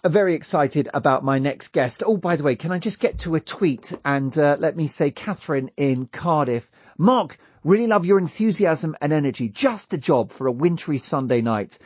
Very excited about my next guest. Oh, by the way, can I just get to a tweet and let me say, Catherine in Cardiff, Mark, really love your enthusiasm and energy. Just a job for a wintry Sunday night.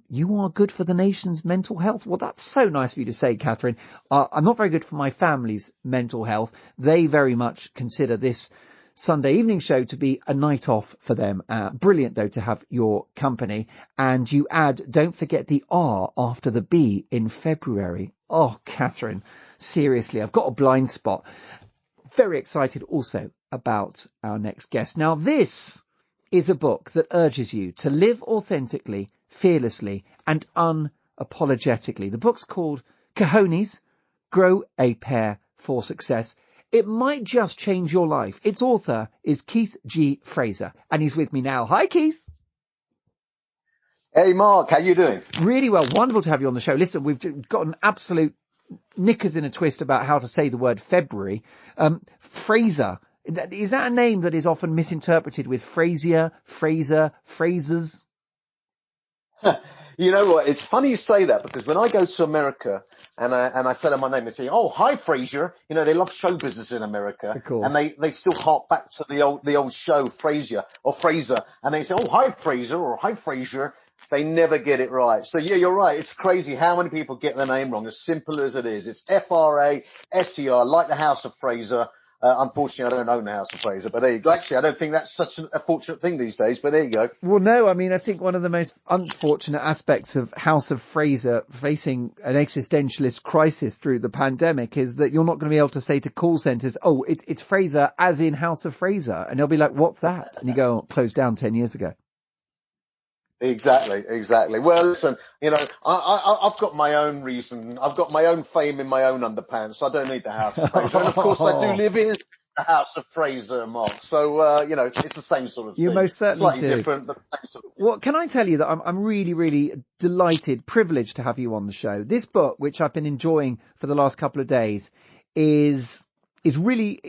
You are good for the nation's mental health. Well, that's so nice of you to say, Catherine. I'm not very good for my family's mental health. They very much consider this Sunday evening show to be a night off for them. Brilliant, though, to have your company. And you add, don't forget the R after the B in February. Oh, Catherine, seriously, I've got a blind spot. Very excited also about our next guest. Now, this is a book that urges you to live authentically, fearlessly, and unapologetically. The book's called Cojones Grow, a Pair for Success. It might just change your life. Its author is Keith G. Fraser, and he's with me now. Hi, Keith. Hey, Mark. How you doing? Really well. Wonderful to have you on the show. Listen, we've got an absolute knickers in a twist about how to say the word February. Fraser, is that a name that is often misinterpreted with Frazier, Fraser, Frasers? You know what? It's funny you say that, because when I go to America and I say my name, they say, "Oh, hi, Fraser." You know, they love show business in America, of course. And they still hark back to the old show Fraser, and they say, "Oh, hi, Fraser," or "Hi, Fraser." They never get it right. So yeah, you're right. It's crazy how many people get the name wrong. As simple as it is, it's Fraser, like the House of Fraser. Unfortunately, I don't own the House of Fraser, but there you go. Actually, I don't think that's such a fortunate thing these days, but there you go. Well, no, I mean, I think one of the most unfortunate aspects of House of Fraser facing an existentialist crisis through the pandemic is that you're not going to be able to say to call centres, "Oh, it's Fraser as in House of Fraser." And they'll be like, "What's that?" And you go, "Oh, closed down 10 years ago." Exactly. Well, listen, you know, I've got my own reason. I've got my own fame in my own underpants. So I don't need the House of Fraser. And of course, I do live in the House of Fraser, Mark. So, you know, it's the same sort of thing. You most certainly Slightly do. different, but the same sort of thing. Well, can I tell you that I'm really, really delighted, privileged to have you on the show. This book, which I've been enjoying for the last couple of days, is really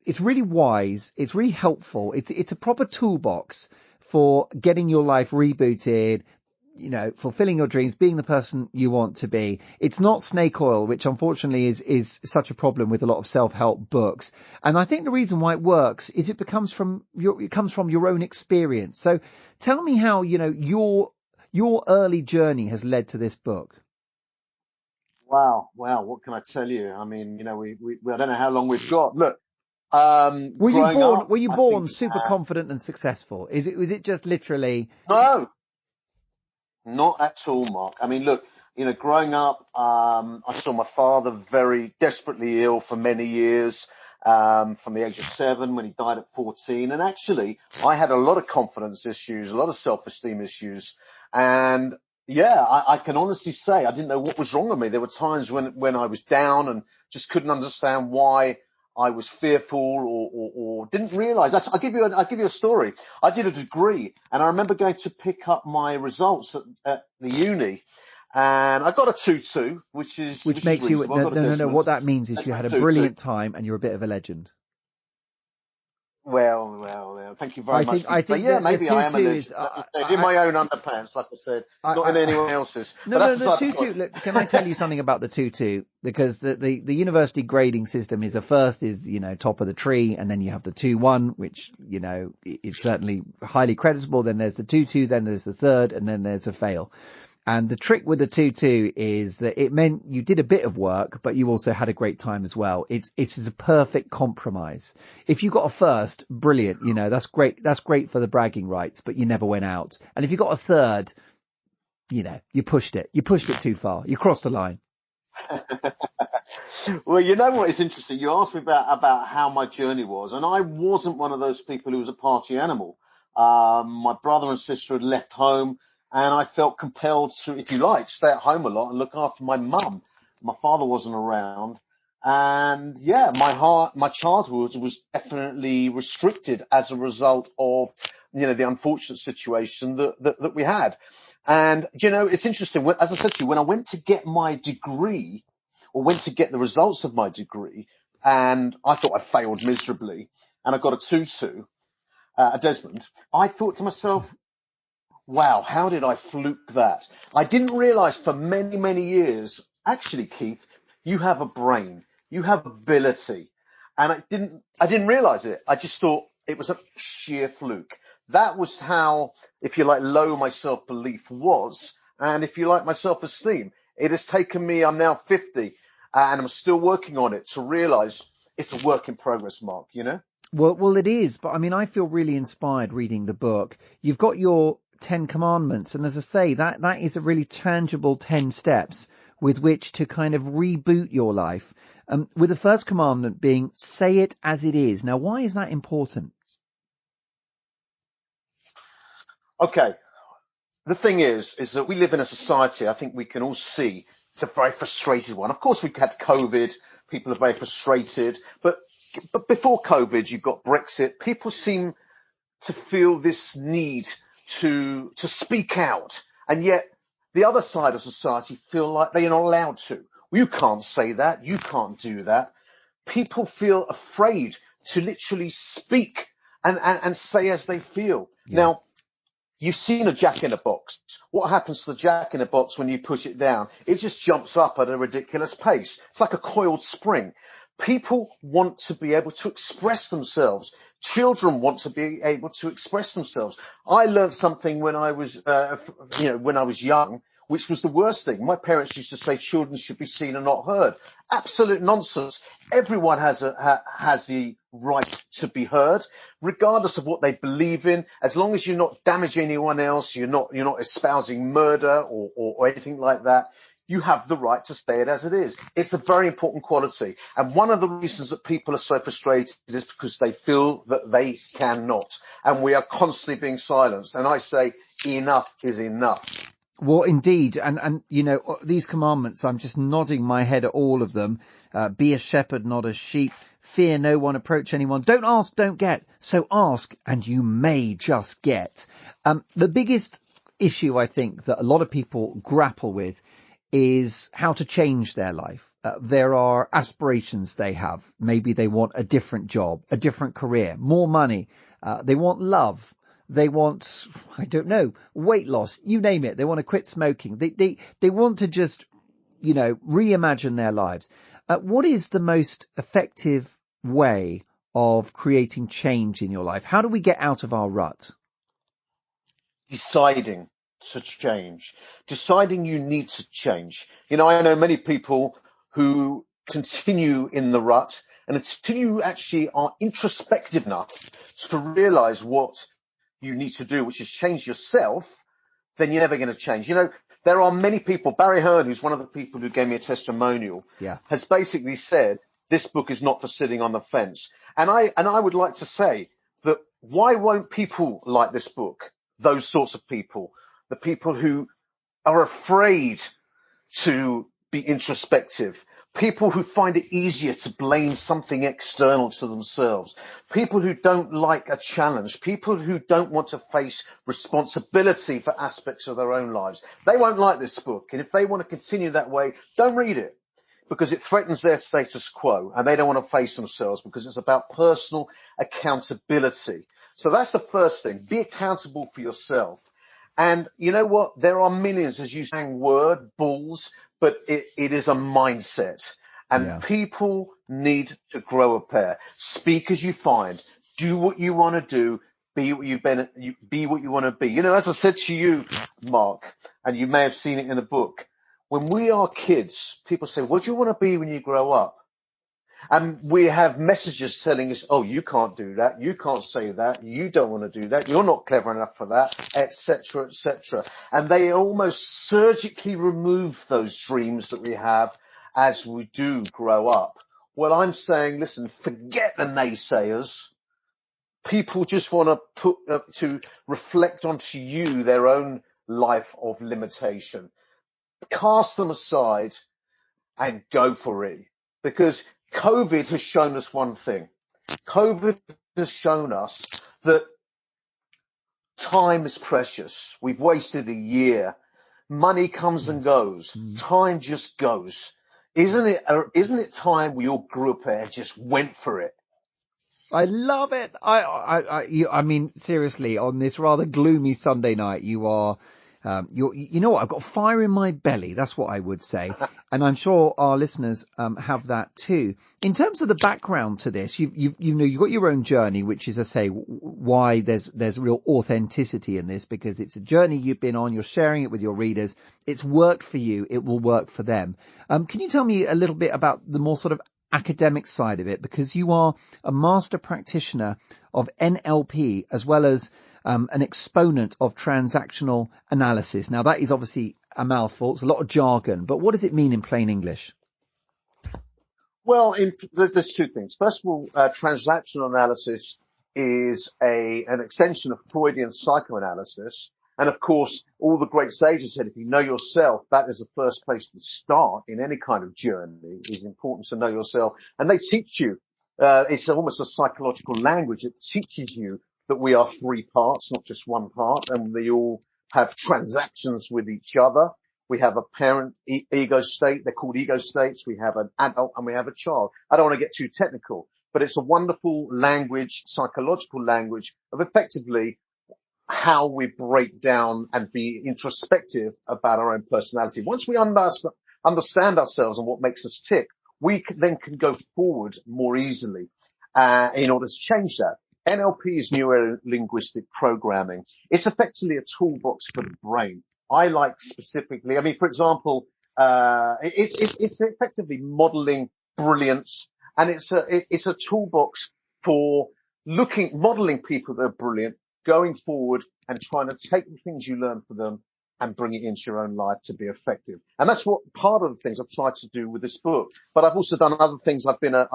wise. It's really helpful. It's a proper toolbox for getting your life rebooted, you know, fulfilling your dreams, being the person you want to be. It's not snake oil, which unfortunately is such a problem with a lot of self-help books. And I think the reason why it works is it comes from your own experience. So tell me how, you know, your early journey has led to this book. Wow. What can I tell you? I mean, you know, we I don't know how long we've got. Look. Were you born super confident and successful? Was it just literally? No, not at all, Mark. I mean, look, you know, growing up, I saw my father very desperately ill for many years, from the age of 7 when he died at 14. And actually, I had a lot of confidence issues, a lot of self-esteem issues. And yeah, I can honestly say I didn't know what was wrong with me. There were times when I was down and just couldn't understand why I was fearful or didn't realize. I'll give you a story. I did a degree, and I remember going to pick up my results at the uni, and I got a 2-2, which makes you no. What that means is you had a brilliant 2-2. time and you're a bit of a legend. Well, thank you very much. I think yeah, maybe I am a legend. In my own underpants, like I said, not in anyone else's. No, the 2-2. Look, can I tell you something about the 2-2? Because the university grading system is you know, top of the tree, and then you have the 2-1, which, you know, is certainly highly creditable. Then there's the 2-2, then there's the third, and then there's a fail. And the trick with the 2-2 is that it meant you did a bit of work, but you also had a great time as well. It's a perfect compromise. If you got a first, brilliant. You know, that's great. That's great for the bragging rights, but you never went out. And if you got a third, you know, you pushed it too far. You crossed the line. Well, you know what is interesting? You asked me about how my journey was, and I wasn't one of those people who was a party animal. My brother and sister had left home, and I felt compelled to, if you like, stay at home a lot and look after my mum. My father wasn't around. And yeah, my childhood was definitely restricted as a result of, you know, the unfortunate situation that we had. And, you know, it's interesting. As I said to you, when I went to get my degree, or went to get the results of my degree, and I thought I failed miserably, and I got a 2-2 at Desmond, I thought to myself, wow, how did I fluke that? I didn't realize for many, many years actually, Keith, you have a brain, you have ability. And I didn't realize it. I just thought it was a sheer fluke. That was how, if you like, low my self-belief was. And if you like, my self-esteem. It has taken me, I'm now 50 and I'm still working on it to realize it's a work in progress, Mark, you know? Well, it is. But I mean, I feel really inspired reading the book. You've got your 10 commandments. And as I say, that is a really tangible 10 steps with which to kind of reboot your life. With the first commandment being, say it as it is. Now, why is that important? Okay. The thing is that we live in a society, I think we can all see, it's a very frustrated one. Of course, we've had COVID. People are very frustrated. But before COVID, you've got Brexit. People seem to feel this need to speak out. And yet the other side of society feel like they are not allowed to. You can't say that. You can't do that. People feel afraid to literally speak and say as they feel. Yeah. Now, you've seen a jack in a box. What happens to the jack in a box when you push it down? It just jumps up at a ridiculous pace. It's like a coiled spring. People want to be able to express themselves. Children want to be able to express themselves. I learned something when I was, when I was young, which was the worst thing. My parents used to say children should be seen and not heard. Absolute nonsense. Everyone has the right to be heard, regardless of what they believe in. As long as you're not damaging anyone else, you're not espousing murder or anything like that. You have the right to say it as it is. It's a very important quality. And one of the reasons that people are so frustrated is because they feel that they cannot. And we are constantly being silenced. And I say enough is enough. Well, indeed. And, you know, these commandments, I'm just nodding my head at all of them. Be a shepherd, not a sheep. Fear no one, approach anyone. Don't ask, don't get. So ask and you may just get. The biggest issue I think that a lot of people grapple with is how to change their life. There are aspirations they have. Maybe they want a different job, a different career, more money. They want love. They want, I don't know, weight loss, you name it. They want to quit smoking. They want to just, you know, reimagine their lives. What is the most effective way of creating change in your life? How do we get out of our rut? Deciding to change, deciding you need to change. You know, I know many people who continue in the rut, and until you actually are introspective enough to realize what you need to do, which is change yourself, then you're never going to change. You know, there are many people, Barry Hearn, who's one of the people who gave me a testimonial, has basically said, this book is not for sitting on the fence. And I would like to say that why won't people like this book? Those sorts of people, the people who are afraid to be introspective, people who find it easier to blame something external to themselves, people who don't like a challenge, people who don't want to face responsibility for aspects of their own lives. They won't like this book. And if they want to continue that way, don't read it, because it threatens their status quo and they don't want to face themselves, because it's about personal accountability. So that's the first thing. Be accountable for yourself. And you know what? There are millions, as you sang, word balls, but it is a mindset. And people need to grow a pair. Speak as you find. Do what you want to do. Be what you want to be. You know, as I said to you, Mark, and you may have seen it in a book, when we are kids, people say, what do you want to be when you grow up? And we have messages telling us, oh, you can't do that. You can't say that. You don't want to do that. You're not clever enough for that, etc., etc. And they almost surgically remove those dreams that we have as we do grow up. Well, I'm saying, listen, forget the naysayers. People just want to reflect onto you their own life of limitation. Cast them aside and go for it. Because COVID has shown us one thing. COVID has shown us that time is precious. We've wasted a year. Money comes and goes. Time just goes. Isn't it time we all grew up and just went for it? I love it. I mean, seriously, on this rather gloomy Sunday night, you are You know what? I've got fire in my belly. That's what I would say. And I'm sure our listeners have that too. In terms of the background to this, you've got your own journey, which is, I say, why there's real authenticity in this, because it's a journey you've been on. You're sharing it with your readers. It's worked for you. It will work for them. Can you tell me a little bit about the more sort of academic side of it? Because you are a master practitioner of NLP as well as an exponent of transactional analysis. Now, that is obviously a mouthful. It's a lot of jargon, but what does it mean in plain English? Well, there's two things. First of all, transactional analysis is an extension of Freudian psychoanalysis. And of course, all the great sages said, if you know yourself, that is the first place to start in any kind of journey. It's important to know yourself. And they teach you, it's almost a psychological language. It teaches you that we are three parts, not just one part, and they all have transactions with each other. We have a parent ego state. They're called ego states. We have an adult and we have a child. I don't want to get too technical, but it's a wonderful language, psychological language of effectively how we break down and be introspective about our own personality. Once we understand ourselves and what makes us tick, we then can go forward more easily in order to change that. NLP is neuro-linguistic programming. It's effectively a toolbox for the brain. I like specifically, I mean, for example, it's effectively modeling brilliance, and it's a toolbox for modeling people that are brilliant, going forward and trying to take the things you learn from them and bring it into your own life to be effective. And that's what part of the things I've tried to do with this book. But I've also done other things. I've been a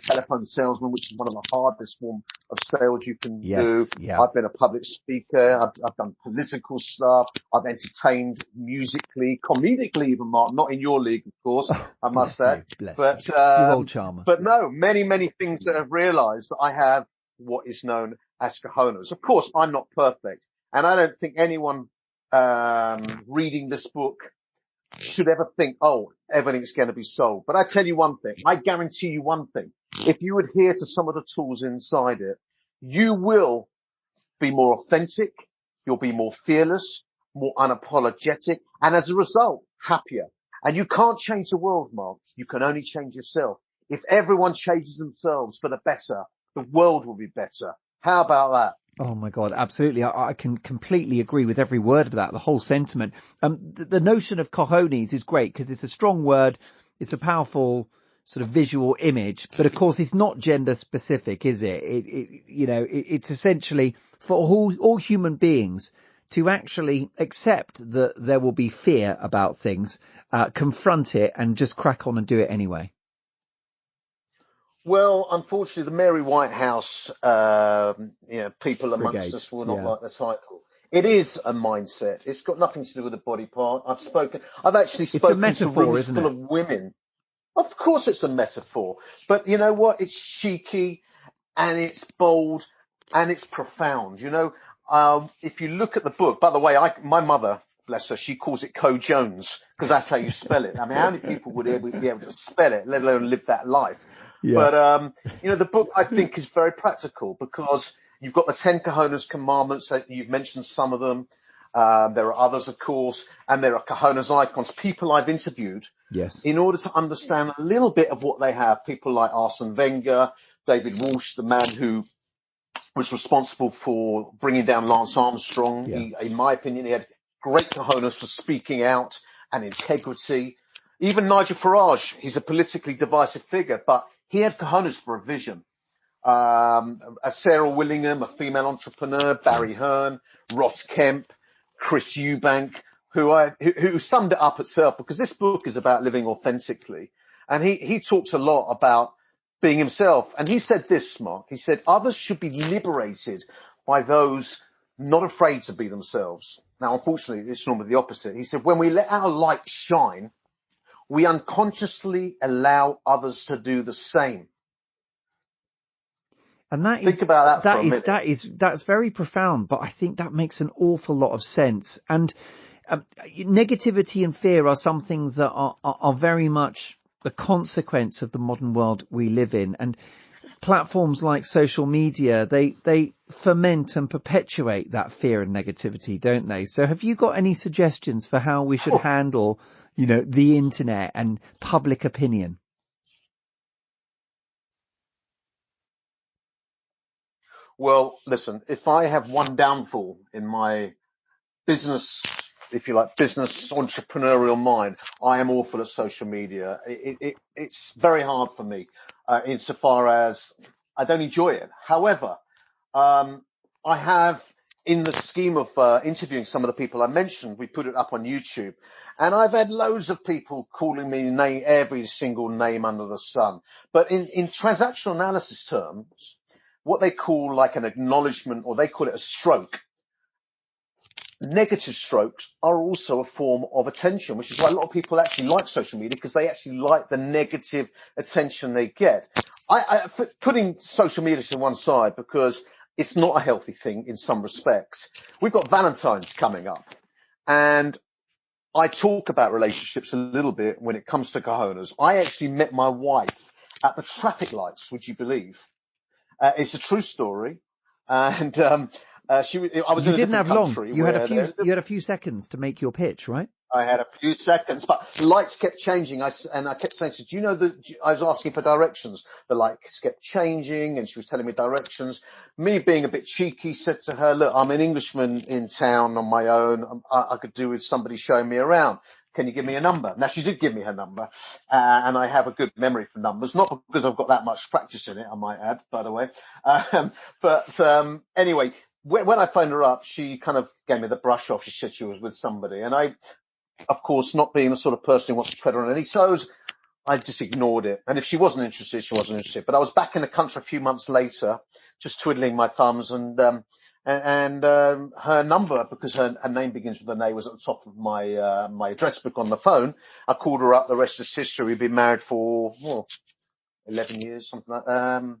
telephone salesman, which is one of the hardest form of sales you can do. Yeah. I've been a public speaker. I've done political stuff. I've entertained musically, comedically even, Mark, not in your league, of course, I must say. But, you old charmer. But no, many things that I've realized that I have what is known as cojones. Of course, I'm not perfect. And I don't think anyone reading this book should ever think, oh, everything's going to be solved. But I tell you one thing, I guarantee you one thing. If you adhere to some of the tools inside it, you will be more authentic, you'll be more fearless, more unapologetic, and as a result, happier. And you can't change the world, Mark. You can only change yourself. If everyone changes themselves for the better, the world will be better. How about that? Oh my God, absolutely. I can completely agree with every word of that, the whole sentiment. The notion of cojones is great because it's a strong word. It's a powerful sort of visual image, but of course it's not gender specific, is it? It's essentially for all human beings to actually accept that there will be fear about things, confront it and just crack on and do it anyway. Well, unfortunately, the Mary Whitehouse, people amongst us will not like the title. It is a mindset. It's got nothing to do with a body part. I've actually spoken to rooms full of women. Of course it's a metaphor, but you know what? It's cheeky and it's bold and it's profound. If you look at the book, by the way, my mother, bless her, she calls it Cojones because that's how you spell it. I mean, how many people would be able to spell it, let alone live that life? Yeah. But, the book I think is very practical because you've got the 10 Cojones commandments that you've mentioned some of them. There are others, of course, and there are Cojones icons, people I've interviewed. Yes. In order to understand a little bit of what they have, people like Arsene Wenger, David Walsh, the man who was responsible for bringing down Lance Armstrong. Yeah. In my opinion, he had great Cojones for speaking out and integrity. Even Nigel Farage, he's a politically divisive figure, but he had cojones for a vision. Sarah Willingham, a female entrepreneur, Barry Hearn, Ross Kemp, Chris Eubank, who summed it up itself because this book is about living authentically. And he talks a lot about being himself. And he said this, Mark, he said, others should be liberated by those not afraid to be themselves. Now, unfortunately, it's normally the opposite. He said, when we let our light shine, we unconsciously allow others to do the same. And think about that for a minute. That's very profound, but I think that makes an awful lot of sense. And negativity and fear are something that are very much the consequence of the modern world we live in. And platforms like social media, they ferment and perpetuate that fear and negativity, don't they? So have you got any suggestions for how we should handle, the internet and public opinion? Well, listen, if I have one downfall in my business, if you like, business entrepreneurial mind, I am awful at social media. It's very hard for me, insofar as I don't enjoy it. However, I have, in the scheme of interviewing some of the people I mentioned, we put it up on YouTube, and I've had loads of people calling me every single name under the sun. But in transactional analysis terms, what they call like an acknowledgement, or they call it a stroke. Negative strokes are also a form of attention, which is why a lot of people actually like social media, because they actually like the negative attention they get. Putting social media to one side, because it's not a healthy thing in some respects. We've got Valentine's coming up, and I talk about relationships a little bit when it comes to cojones. I actually met my wife at the traffic lights, would you believe? It's a true story. And, I was you in a didn't different have country. long. You had a few seconds to make your pitch, right? I had a few seconds, but the lights kept changing. I kept saying, do you know that I was asking for directions? The lights kept changing, and she was telling me directions. Me being a bit cheeky said to her, look, I'm an Englishman in town on my own. I could do with somebody showing me around. Can you give me a number? Now, she did give me her number, and I have a good memory for numbers, not because I've got that much practice in it, I might add, by the way. Anyway, when I phoned her up, she kind of gave me the brush off. She said she was with somebody, and I, of course, not being the sort of person who wants to tread on any toes, I just ignored it. And if she wasn't interested, she wasn't interested. But I was back in the country a few months later, just twiddling my thumbs, and her number, because her name begins with an A, was at the top of my my address book on the phone. I called her up. The rest is history. We've been married for 11 years, something like that.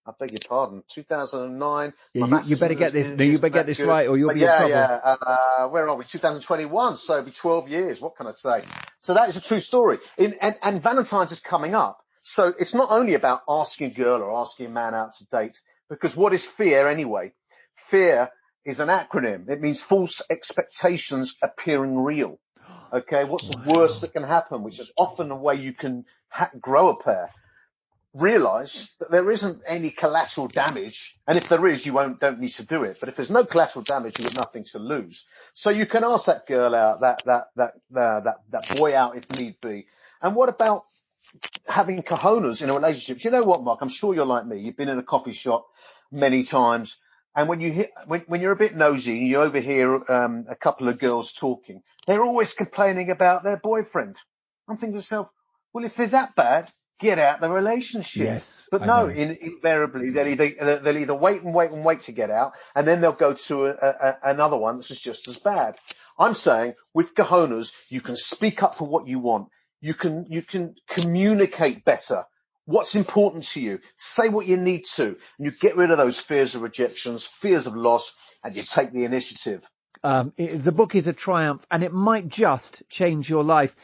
I beg your pardon, 2009. Yeah, you better get this. No, you better get this right, or you'll be in trouble. Yeah. Where are we? 2021. So it'll be 12 years. What can I say? So that is a true story. And Valentine's is coming up. So it's not only about asking a girl or asking a man out to date, because what is fear anyway? Fear is an acronym. It means false expectations appearing real. Okay. What's the worst that can happen? Which is often a way you can grow a pair. Realize that there isn't any collateral damage, and if there is, you don't need to do it. But if there's no collateral damage, you've got nothing to lose. So you can ask that girl out, that boy out if need be. And what about having cojones in a relationship? Do you know what, Mark? I'm sure you're like me. You've been in a coffee shop many times, and when you're a bit nosy, you overhear a couple of girls talking. They're always complaining about their boyfriend. I'm thinking to myself, well, if they're that bad, get out the relationship. Yes, but no, invariably they'll either wait to get out, and then they'll go to another one that's just as bad. I'm saying with cojones, you can speak up for what you want. You can communicate better. What's important to you? Say what you need to, and you get rid of those fears of rejections, fears of loss, and you take the initiative. The book is a triumph, and it might just change your life.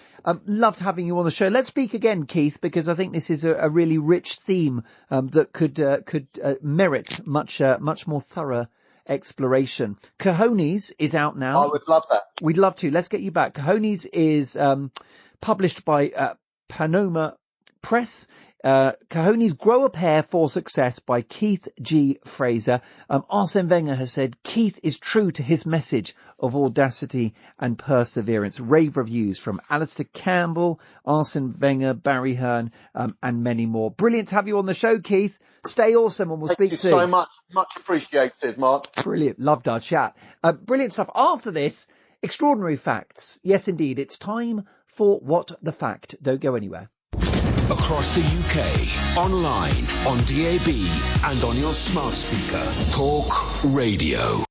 Loved having you on the show. Let's speak again, Keith, because I think this is a really rich theme that could merit much more thorough exploration. Cojones is out now. I would love that. We'd love to. Let's get you back. Cojones is published by Panoma Press. Cojones Grow a Pair for Success by Keith G. Fraser. Arsene Wenger has said Keith is true to his message of audacity and perseverance. Rave reviews from Alastair Campbell, Arsene Wenger, Barry Hearn, and many more. Brilliant to have you on the show, Keith. Stay awesome, and we'll speak soon. Thank you so much. Much appreciated, Mark. Brilliant. Loved our chat. Brilliant stuff. After this, extraordinary facts. Yes, indeed. It's time for What the Fact. Don't go anywhere. Across the UK, online, on DAB, and on your smart speaker. Talk Radio.